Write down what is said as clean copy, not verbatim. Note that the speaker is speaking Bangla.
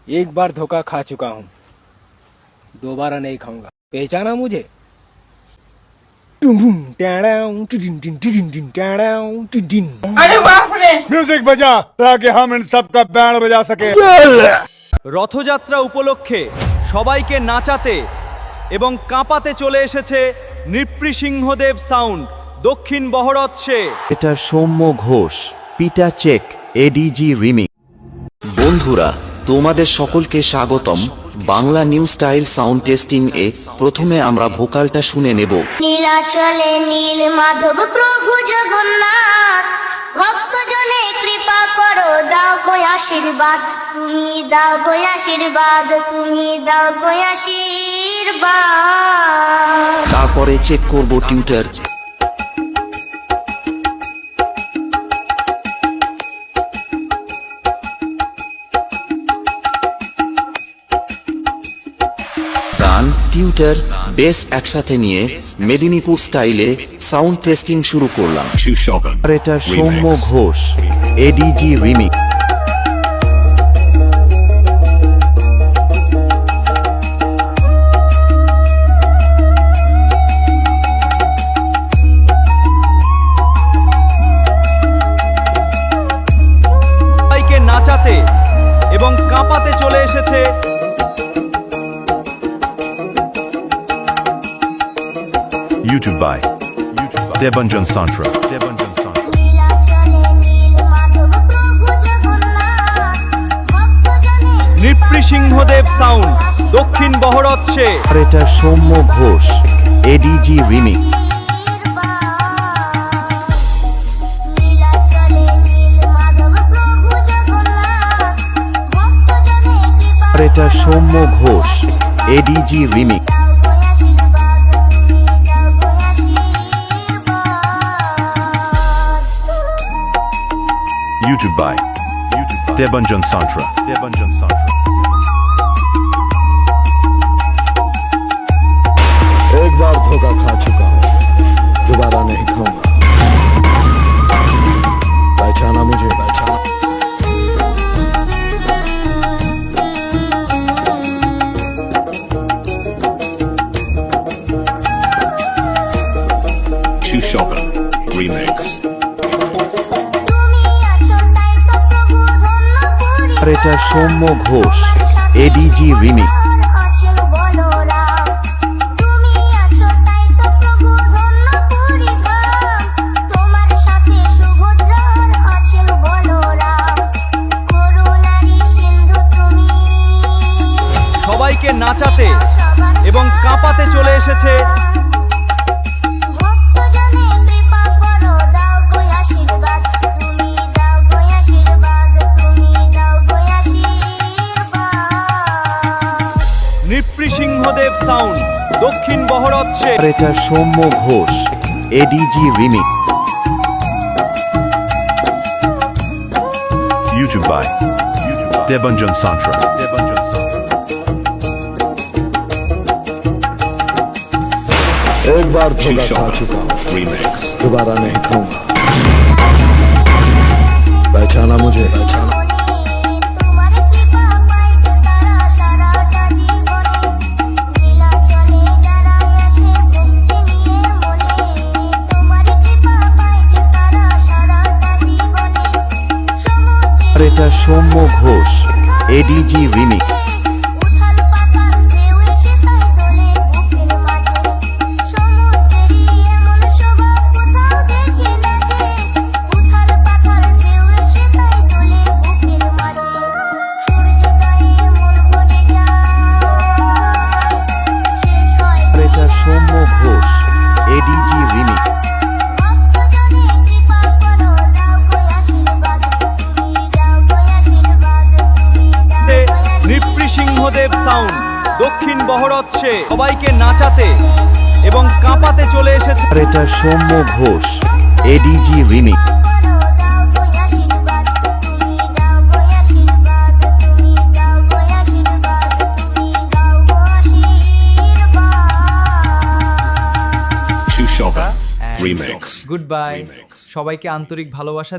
एक बार धोखा खा चुका हूँ, दोबारा नहीं खाऊंगा। पहचाना मुझे? अरे बाप रे! म्यूजिक बजा ताकि हम इन सब का बैंड बजा सके। রথযাত্রা উপলক্ষে সবাইকে নাচাতে এবং কাঁপাতে চলে এসেছে নৃপৃসিংহদেব সাউন্ড দক্ষিণ বহরতসে। এটা সৌম্য ঘোষ, পিটা চেক, এডিজি রিমিক্স। বন্ধুরা, তোমাদের সকলকে স্বাগতম Bangla new style sound testing এ। প্রথমে আমরা ভোকালটা শুনে নেব। নীলাচলে নীল মাধব প্রভু জগন্নাথ, ভক্তজনে কৃপা করো, দাও গো আশীর্বাদ, তুমি দাও গো আশীর্বাদ, তুমি দাও গো আশীর্বাদ। তারপরে চেক করব টিউটার। গান, টিউটার, বেস একসাথে নিয়ে মেদিনীপুর স্টাইলে সাউন্ড টেস্টিং শুরু করলাম। আর এটা সৌম্য ঘোষ, এডিজি রিমিক্স। সবাইকে নাচাতে এবং কাঁপাতে চলে এসেছে YouTube by Debanjan Santra. নীলাচলে নীল মাধব প্রভু জগন্নাথ, ভক্তজনে নৃপৃসিংহদেব সাউন্ড দক্ষিণ বহরতসে। আর এটা সৌম্য ঘোষ, এডিজি রিমিক্স। নীলাচলে নীল মাধব প্রভু জগন্নাথ, ভক্তজনে কৃপা আর এটা সৌম্য ঘোষ, এডিজি রিমিক্স। দাও গো আশীর্বাদ, তুমি দাও গো আশীর্বাদ। YouTube by Debanjan Santra. Debanjan Santra. एक बार धोखा खा चुका हूँ, दोबारा नहीं खाऊंगा। पहचाना मुझे? पहचाना। Remix. তুমি আছো তাই তো প্রভু ধন্য করি, আর এটা সৌম্য ঘোষ, এডিজি রিমিক্স। আছেন বলরাম। তুমি আছো তাই তো প্রভু ধন্য করি ধাম, তোমার সাথে সুভদ্রার আছেন বলরাম। করুণারি সিন্ধু তুমি, সবাইকে নাচাতে এবং কাঁপাতে চলে এসেছে ভক্তজনে কৃপা করো, দাও গো আশীর্বাদ, তুমি দাও গো আশীর্বাদ, তুমি দাও গো আশীর্বাদ। নৃপৃসিংহদেব সাউন্ড দক্ষিণ বহরতসে। আর এটা Soumya Ghosh, ADG remix. YouTube by Debanjan Santra. Debanjan Santra. एक बार धोखा खा चुका हूँ, Remix. दोबारा नहीं खाऊंगा। पहचाना मुझे? पहचाना। তোমার কৃপা পাই যে তারা সারাটা জীবনে, নীলাচলে যারা আসে ভক্তি নিয়ে মনে, তোমার কৃপা পাই যে তারা সারাটা জীবনে। আর এটা সৌম্য ঘোষ, এডিজি রিমিক্স। উথাল পাতাল ঢেউ এসে তাই দোলে বুকের মাঝে, সমুদ্রেরই এমন শোভা কোথাও দেখি না যে। উথাল পাতাল ঢেউ এসে তাই দোলে বুকের মাঝে, সূর্যোদয়ে মন ভরে যায়, শেষ হয় আর এটা সৌম্য ঘোষ, এডিজি রিমিক্স। ভক্তজনে কৃপা করো, দাও গো আশীর্বাদ, তুমি দাও গো আশীর্বাদ, তুমি দাও গো নৃপৃসিংহদেব সাউন্ড দক্ষিণ বহরতসে। সবাইকে নাচাতে এবং কাঁপাতে চলে এসেছে আর এটা সৌম্য ঘোষ, এডিজি রিমিক্স। করো, দাও গো আশীর্বাদ, তুমি দাও গো আশীর্বাদ, তুমি দাও গো আশীর্বাদ, তুমি দাও গো আশীর্বাদ। Shushoka Remix. গুড বাই, সবাইকে আন্তরিক ভালোবাসা